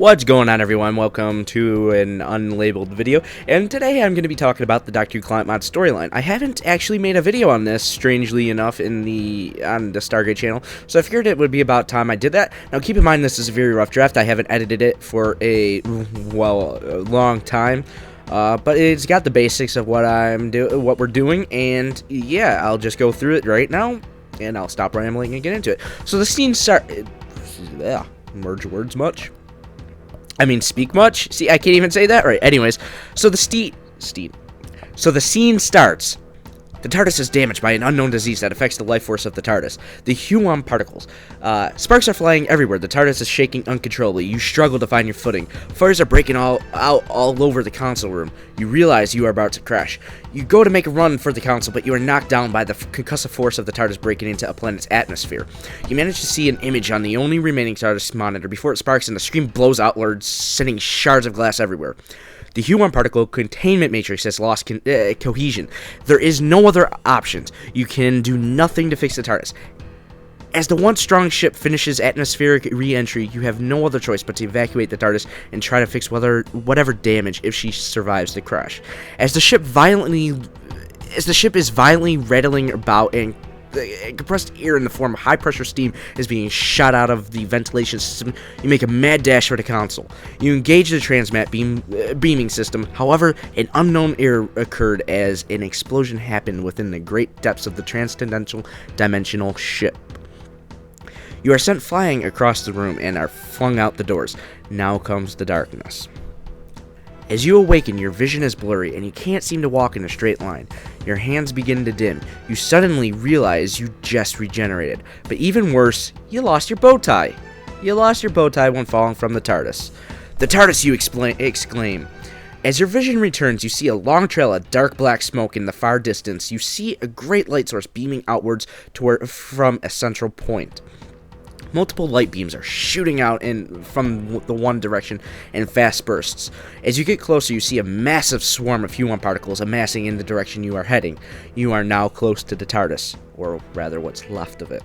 What's going on, everyone? Welcome to an unlabeled video, and today I'm going to be talking about the Doctor Who Client Mod storyline. I haven't actually made a video on this, strangely enough, on the Stargate channel, so I figured it would be about time I did that. Now, keep in mind, this is a very rough draft. I haven't edited it for a long time, but it's got the basics of what we're doing, and yeah, I'll just go through it right now, and I'll stop rambling and get into it. So the scene merge words much. Speak much? See, I can't even say that right. Anyways, so the scene starts. The TARDIS is damaged by an unknown disease that affects the life force of the TARDIS. The Huon particles. Sparks are flying everywhere. The TARDIS is shaking uncontrollably. You struggle to find your footing. Fires are breaking all over the console room. You realize you are about to crash. You go to make a run for the console, but you are knocked down by the concussive force of the TARDIS breaking into a planet's atmosphere. You manage to see an image on the only remaining TARDIS monitor before it sparks and the screen blows outwards, sending shards of glass everywhere. The Huon particle containment matrix has lost cohesion. There is no other options. You can do nothing to fix the TARDIS. As the once strong ship finishes atmospheric re-entry, you have no other choice but to evacuate the TARDIS and try to fix whatever damage if she survives the crash. As the ship is violently rattling about and compressed air in the form of high-pressure steam is being shot out of the ventilation system, you make a mad dash for the console. You engage the transmat beaming system. However, an unknown error occurred as an explosion happened within the great depths of the transcendental dimensional ship. You are sent flying across the room and are flung out the doors. Now comes the darkness. As you awaken, your vision is blurry and you can't seem to walk in a straight line. Your hands begin to dim. You suddenly realize you just regenerated. But even worse, you lost your bow tie. You lost your bow tie when falling from the TARDIS. The TARDIS, you exclaim. As your vision returns, you see a long trail of dark black smoke in the far distance. You see a great light source beaming outwards from a central point. Multiple light beams are shooting out from the one direction in fast bursts. As you get closer, you see a massive swarm of Huon particles amassing in the direction you are heading. You are now close to the TARDIS, or rather what's left of it.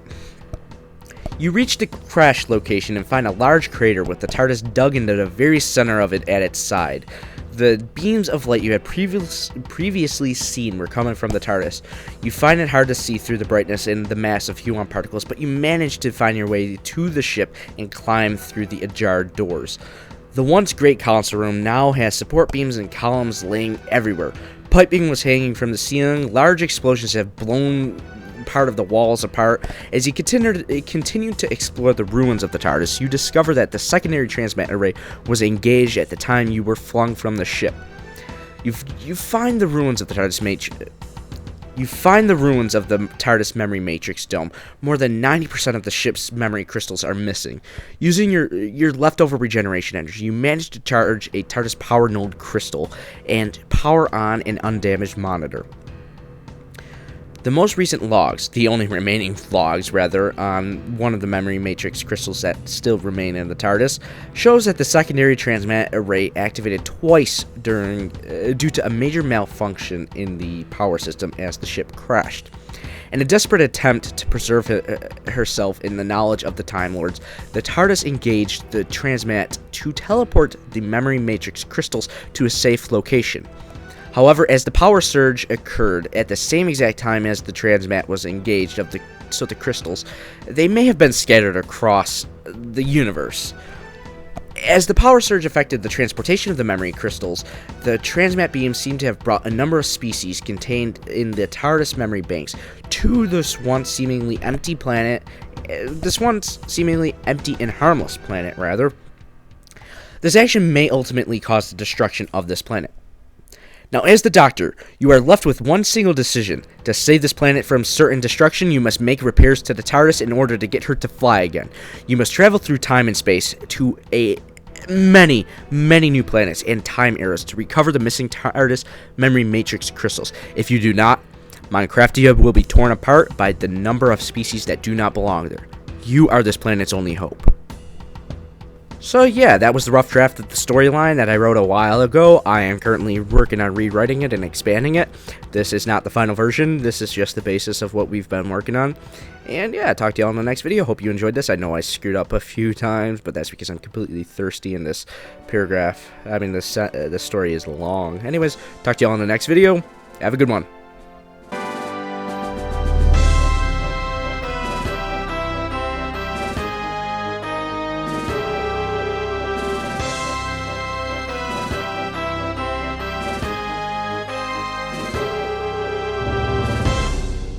You reach the crash location and find a large crater with the TARDIS dug into the very center of it at its side. The beams of light you had previously seen were coming from the TARDIS. You find it hard to see through the brightness and the mass of Huon particles, but you manage to find your way to the ship and climb through the ajar doors. The once great console room now has support beams and columns laying everywhere. Piping was hanging from the ceiling. Large explosions have blown part of the walls apart. As you continue to explore the ruins of the TARDIS, you discover that the secondary transmat array was engaged at the time you were flung from the ship. You find the ruins of the TARDIS memory matrix dome. More than 90% of the ship's memory crystals are missing. Using your leftover regeneration energy, you manage to charge a TARDIS power node crystal and power on an undamaged monitor. The most recent logs, the only remaining logs rather, on one of the memory matrix crystals that still remain in the TARDIS, shows that the secondary transmat array activated twice due to a major malfunction in the power system as the ship crashed. In a desperate attempt to preserve herself in the knowledge of the Time Lords, the TARDIS engaged the transmat to teleport the memory matrix crystals to a safe location. However, as the power surge occurred at the same exact time as the transmat was engaged the crystals, they may have been scattered across the universe. As the power surge affected the transportation of the memory crystals, the transmat beams seem to have brought a number of species contained in the TARDIS memory banks to this once seemingly empty and harmless planet, rather. This action may ultimately cause the destruction of this planet. Now, as the Doctor, you are left with one single decision. To save this planet from certain destruction, you must make repairs to the TARDIS in order to get her to fly again. You must travel through time and space to many new planets and time eras to recover the missing TARDIS memory matrix crystals. If you do not, Minecraftia will be torn apart by the number of species that do not belong there. You are this planet's only hope. So yeah, that was the rough draft of the storyline that I wrote a while ago. I am currently working on rewriting it and expanding it. This is not the final version. This is just the basis of what we've been working on. And yeah, talk to y'all in the next video. Hope you enjoyed this. I know I screwed up a few times, but that's because I'm completely thirsty in this paragraph. I mean, this story is long. Anyways, talk to y'all in the next video. Have a good one.